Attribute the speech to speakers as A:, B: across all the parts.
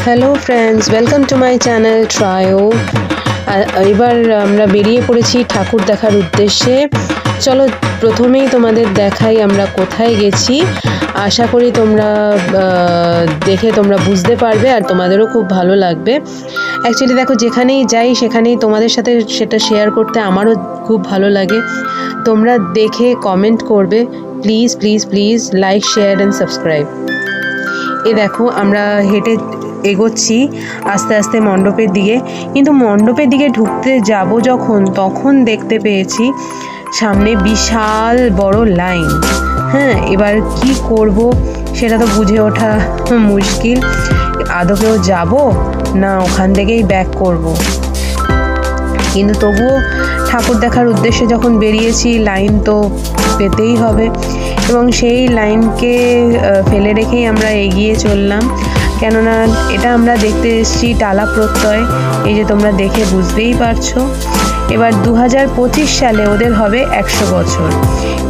A: Hello friends, welcome to my channel trio. এবার আমরা বেরিয়ে পড়েছি ঠাকুর দেখার উদ্দেশ্যে। চলো প্রথমেই তোমাদের দেখাই আমরা কোথায় গেছি। আশা করি তোমরা দেখে তোমরা বুঝতে পারবে আর তোমাদেরও খুব ভালো লাগবে। অ্যাকচুয়ালি দেখো, যেখানেই যাই সেখানেই তোমাদের সাথে সেটা শেয়ার করতে আমারও খুব ভালো লাগে। তোমরা দেখে কমেন্ট করবে, please please please like, share and subscribe. দেখো আমরা হেঁটে এগোচ্ছি আস্তে আস্তে মণ্ডপের দিকে, কিন্তু মণ্ডপের দিকে ঢুকতে যাব যখন, তখন দেখতে পেয়েছি সামনে বিশাল বড় লাইন। হ্যাঁ, এবার কি করব সেটা তো বুঝে ওঠা মুশকিল। আদৌকেও যাব না ওখান থেকেই ব্যাক করব, কিন্তু তবুও ঠাকুর দেখার উদ্দেশ্যে যখন বেরিয়েছি লাইন তো পেতেই হবে, এবং সেই লাইনকে ফেলে রেখেই আমরা এগিয়ে চললাম। কেননা এটা আমরা দেখতে এসেছি টালা প্রত্যয়, এই যে তোমরা দেখে বুঝতেই পারছো। এবার 2025 সালে ওদের হবে 100 বছর,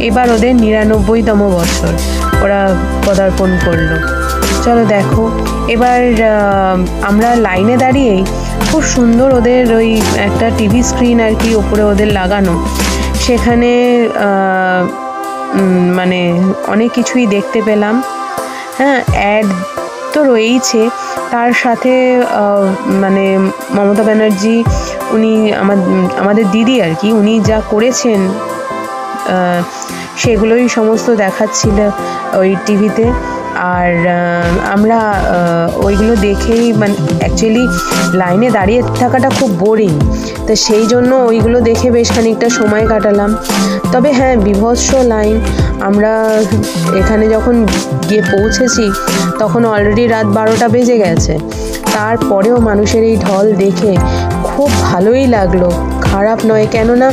A: এবার ওদের 99তম বছর ওরা পদার্পণ করলো। চলো দেখো, এবার আমরা লাইনে দাঁড়িয়েই খুব সুন্দর ওদের ওই একটা টিভি স্ক্রিন আর কি ওপরে ওদের লাগানো, সেখানে মানে অনেক কিছুই দেখতে পেলাম। হ্যাঁ, অ্যাড তো রয়েইছে, তার সাথে মানে মমতা ব্যানার্জি উনি আমাদের দিদি আর কি, উনি যা করেছেন সেগুলোই সমস্ত দেখাচ্ছিল ওই টিভিতে। আর আমরা ওইগুলো দেখেই মানে অ্যাকচুয়ালি লাইনে দাঁড়িয়ে থাকাটা খুব বোরিং, তো সেই জন্য ওইগুলো দেখে বেশ খানিকটা সময় কাটালাম। তবে হ্যাঁ, বীভৎস লাইন। আমরা এখানে যখন গিয়ে পৌঁছেছি তখন অলরেডি রাত 12টা বেজে গেছে, তারপরেও মানুষের এই ঢল দেখে খুব ভালোই লাগলো, খারাপ নয়। কেননা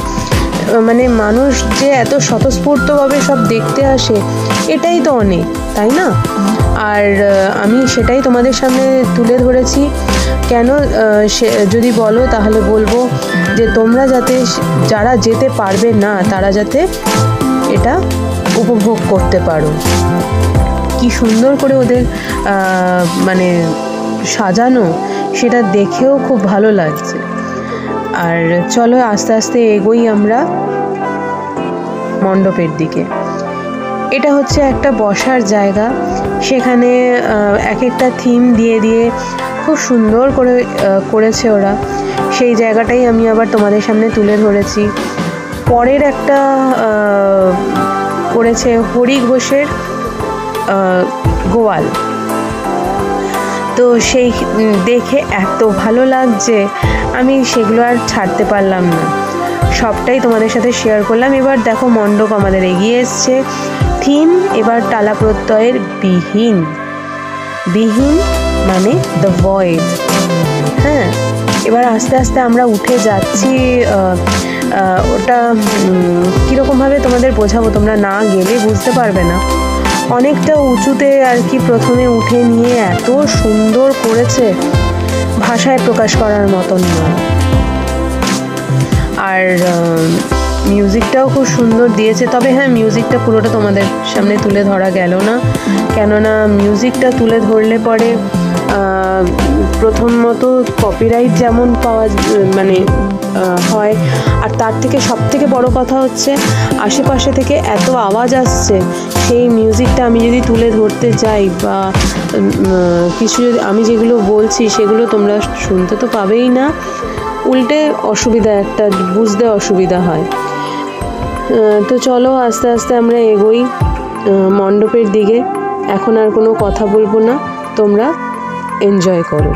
A: মানে মানুষ যে এত স্বতঃস্ফূর্তভাবে সব দেখতে আসে, এটাই তো অনেক, তাই না? আর আমি সেটাই তোমাদের সামনে তুলে ধরেছি। কেন যদি বলো তাহলে বলবো যে তোমরা যাতে, যারা যেতে পারবে না তারা যাতে এটা উপভোগ করতে পারো। কি সুন্দর করে ওদের মানে সাজানো, সেটা দেখেও খুব ভালো লাগছে। আর চলো আস্তে আস্তে এগোই আমরা মণ্ডপের দিকে। এটা হচ্ছে একটা বসার জায়গা, সেখানে এক একটা থিম দিয়ে দিয়ে খুব সুন্দর করে করেছে ওরা। সেই জায়গাটাই আমি আবার তোমাদের সামনে তুলে ধরেছি। পরের একটা করেছে হরি ঘোষের গোয়াল, তো সেই দেখে এত ভালো লাগছে, আমি সেগুলো আর ছাড়তে পারলাম না, সবটাই তোমাদের সাথে শেয়ার করলাম। এবার দেখো মণ্ডপ আমাদের এগিয়ে এসছে। থিম এবার টালা প্রত্যয়ের বিহীন। বিহীন মানে দ্য ভয়েড। হ্যাঁ, এবার আস্তে আস্তে আমরা উঠে যাচ্ছি। ওটা কীরকমভাবে তোমাদের বোঝাবো, তোমরা না গেলে বুঝতে পারবে না। অনেকটা উঁচুতে আর কি প্রথমে উঠে নিয়ে এত সুন্দর করেছে, ভাষায় প্রকাশ করার মতন নয়। আর মিউজিকটাও খুব সুন্দর দিয়েছে। তবে হ্যাঁ, মিউজিকটা পুরোটা তোমাদের সামনে তুলে ধরা গেল না, কেননা মিউজিকটা তুলে ধরলে পরে প্রথমত কপিরাইট যেমন পাওয়া মানে হয়, আর তার থেকে সব থেকে বড় কথা হচ্ছে আশেপাশে থেকে এত আওয়াজ আসছে, সেই মিউজিকটা আমি যদি তুলে ধরতে যাই বা কিছু যদি আমি যেগুলো বলছি সেগুলো তোমরা শুনতে তো পাবেই না, উল্টে অসুবিধা, একটা বুঝতে অসুবিধা হয়। তো চলো আস্তে আস্তে আমরা এগোই মণ্ডপের দিকে। এখন আর কোনো কথা বলবো না, তোমরা এনজয় করো।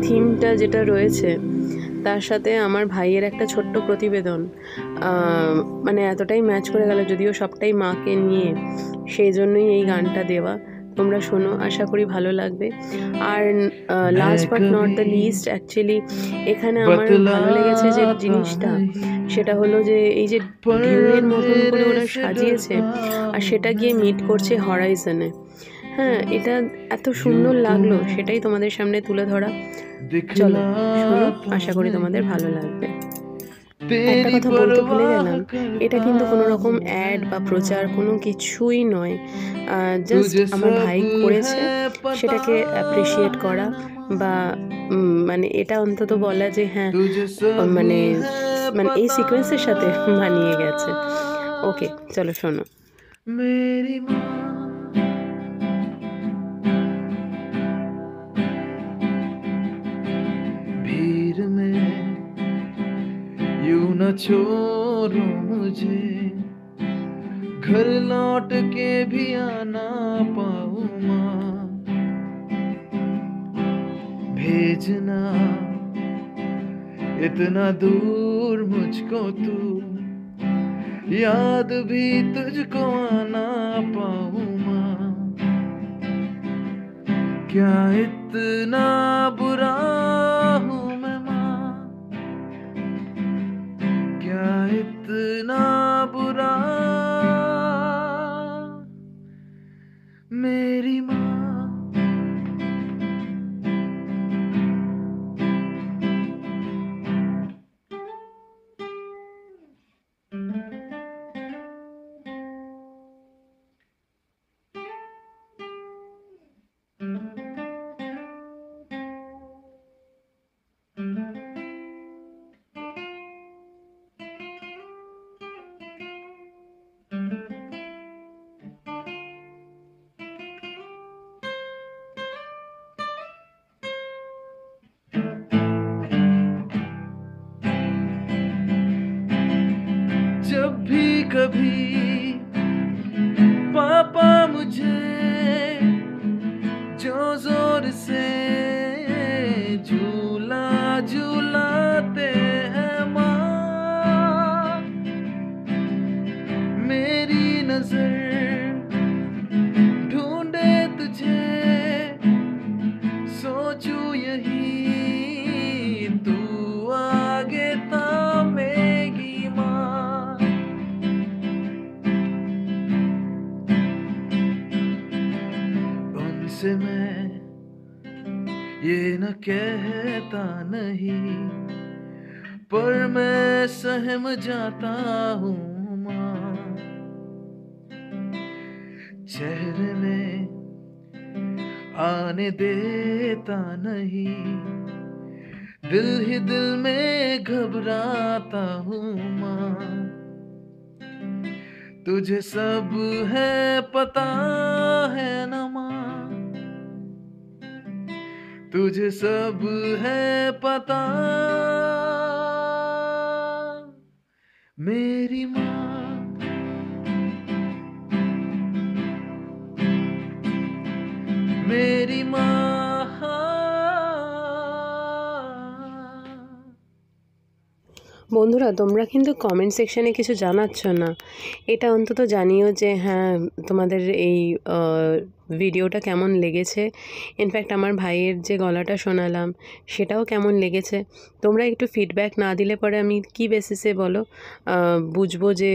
A: থিমটা যেটা রয়েছে তার সাথে আমার ভাইয়ের একটা ছোট্ট প্রতিবেদন মানে এতটাই ম্যাচ করে গেল, যদিও সবটাই মাকে নিয়ে, সেই জন্যই এই গানটা দেওয়া। তোমরা শোনো, আশা করি ভালো লাগবে। আর last but not the least, actually এখানে আমার ভালো লেগেছে যে জিনিসটা, সেটা হলো যে এই যে ঢেউয়ের মতন করে ওরা সাজিয়েছে আর সেটা গিয়ে মিট করছে হরাইজনে। হ্যাঁ, এটা এত সুন্দর লাগলো, সেটাই তোমাদের সামনে তুলে ধরা। চলো শোনো, আশা করি তোমাদের ভালো লাগবে। একটা কথা বলতে ভুলে গেলাম, এটা কিন্তু কোনো রকম অ্যাড বা প্রচার কোনো কিছুই নয়, জাস্ট আমার ভাই করেছে, সেটাকে অ্যাপ্রিসিয়েট করা বা মানে এটা অন্তত বলা যে হ্যাঁ মানে মানে এই সিকোয়েন্সের সাথে মানিয়ে গেছে। ওকে, চলো শোনো।
B: मेरी माँ भीड़ में यूं न छोड़ो मुझे, घर लौट के भी आना पाऊं माँ, भेजना इतना दूर मुझको तू, याद भी तुझको आना पाऊं माँ, क्या इतना बुरा हूँ मैं माँ, क्या इतना बुरा मेरी माँ। जब भी कभी पापा मुझे जो जोर से झूला झूलाते हैं माँ, मेरी नजर ढूंढे तुझे, सोचूं यही तू आगे थामेगी माँ, उनसे मैं ये न कहता नहीं, पर मैं सहम जाता हूँ माँ, चेहरे में आने देता नहीं, दिल ही दिल में घबराता हूँ माँ, तुझे सब है पता है न माँ, तुझे सब है पता मेरी माँ, मेरी माँ।
A: বন্ধুরা, তোমরা কিন্তু কমেন্ট সেকশানে কিছু জানাচ্ছ না, এটা অন্তত জানিও যে হ্যাঁ তোমাদের এই ভিডিওটা কেমন লেগেছে। ইনফ্যাক্ট আমার ভাইয়ের যে গলাটা শোনালাম সেটাও কেমন লেগেছে। তোমরা একটু ফিডব্যাক না দিলে পরে আমি কি বেসিসে বলো বুঝবো যে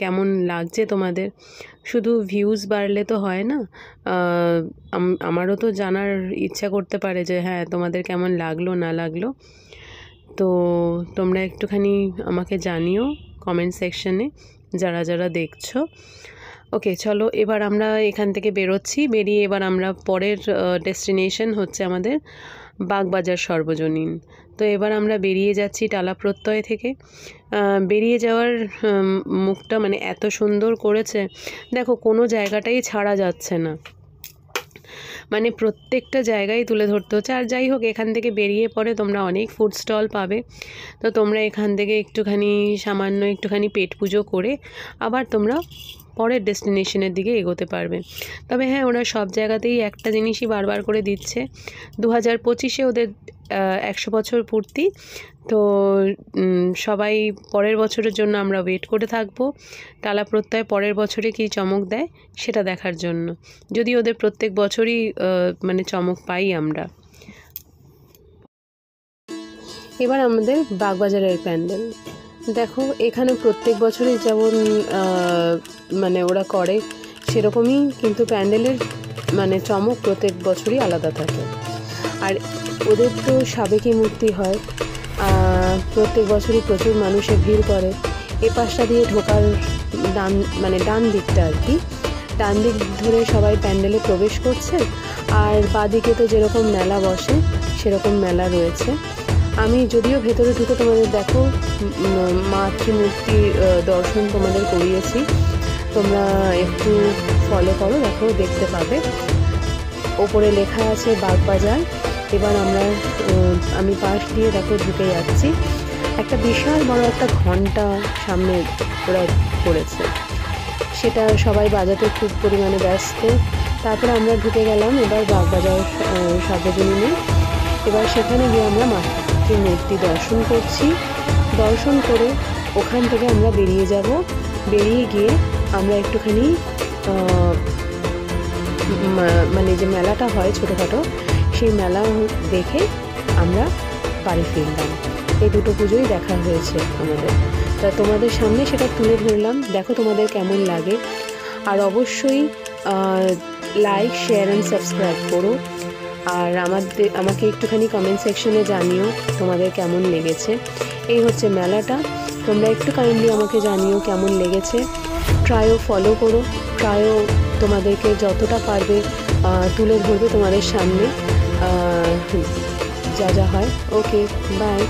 A: কেমন লাগছে তোমাদের। শুধু ভিউজ বাড়লে তো হয় না, আমারও তো জানার ইচ্ছা করতে পারে যে হ্যাঁ তোমাদের কেমন লাগলো না লাগলো। তো তোমরা একটুখানি আমাকে জানিও কমেন্ট সেকশানে যারা যারা দেখছো। ওকে, চলো এবার আমরা এখান থেকে বেরোচ্ছি। বেরিয়ে এবার আমরা পরের ডেস্টিনেশন হচ্ছে আমাদের বাগবাজার সর্বজনীন। তো এবার আমরা বেরিয়ে যাচ্ছি টালা প্রত্যয় থেকে। বেরিয়ে যাওয়ার মুখটা মানে এত সুন্দর করেছে, দেখো কোনো জায়গাটাই ছাড়া যাচ্ছে না, মানে প্রত্যেকটা জায়গায় তুলে ধরতে হচ্ছে। আর যাই হোক, এখান থেকে বেরিয়ে পরে তোমরা অনেক ফুড স্টল পাবে, তো তোমরা এখান থেকে একটুখানি সামান্য একটুখানি পেট পুজো করে আবার তোমরা পরের ডেস্টিনেশনের দিকে এগোতে পারবে। তবে হ্যাঁ, ওরা সব জায়গাতেই একটা জিনিসই বারবার করে দিচ্ছে, 2025-এ ওদের 100 বছর পূর্তি। তো সবাই পরের বছরের জন্য আমরা ওয়েট করে থাকবো, টালা প্রত্যয় পরের বছরে কী চমক দেয় সেটা দেখার জন্য। যদি ওদের প্রত্যেক বছরই মানে চমক পাই আমরা। এবার আমাদের বাগবাজারের প্যান্ডেল দেখো, এখানে প্রত্যেক বছরই যেমন মানে ওরা করে সেরকমই, কিন্তু প্যান্ডেলের মানে চমক প্রত্যেক বছরই আলাদা থাকে। আর ওদের তো সাবেকি মূর্তি হয়, প্রত্যেক বছরই প্রচুর মানুষের ভিড় করে। এ পাশটা দিয়ে ঢোকার ডান দিকটা আর কি, ডান দিক ধরে সবাই প্যান্ডেলে প্রবেশ করছে। আর বাঁদিকে তো যেরকম মেলা বসে সেরকম মেলা রয়েছে। আমি যদিও ভেতরে ঢুকে তোমাদের দেখো মাতৃমূর্তি দর্শন তোমাদের করিয়েছি, তোমরা একটু ফলো করো, দেখো দেখতে পাবে। ওপরে লেখা আছে বাগবাজার। এবার আমি পাশ দিয়ে দেখো ঢুকে যাচ্ছি। একটা বিশাল বড় একটা ঘন্টা সামনে ওরা করেছে, সেটা সবাই বাজাতে খুব পরিমাণে ব্যস্ত। তারপরে আমরা ঢুকে গেলাম এবার বাগবাজার সার্বজনীনে। এবার সেখানে গিয়ে আমরা মাতৃমূর্তি দর্শন করছি। দর্শন করে ওখান থেকে আমরা বেরিয়ে যাব। বেরিয়ে গিয়ে আমরা একটুখানি মানে যে মেলাটা হয় ছোটোখাটো, সেই মেলা দেখে আমরা বাড়ি ফিরলাম। এই দুটো পুজোই দেখা হয়েছে আমাদের, তা তোমাদের সামনে সেটা তুলে ধরলাম। দেখো তোমাদের কেমন লাগে, আর অবশ্যই লাইক, শেয়ার অ্যান্ড সাবস্ক্রাইব করো। আর আমাকে একটুখানি কমেন্ট সেকশনে জানিও তোমাদের কেমন লেগেছে। এই হচ্ছে মেলাটা, তোমরা একটু কাইন্ডলি আমাকে জানিও কেমন লেগেছে। ট্রাইও ফলো করো, ট্রাইও তোমাদেরকে যতটা পারবে তুলে ধরবে তোমাদের সামনে যা যা হয়। ওকে, বাই।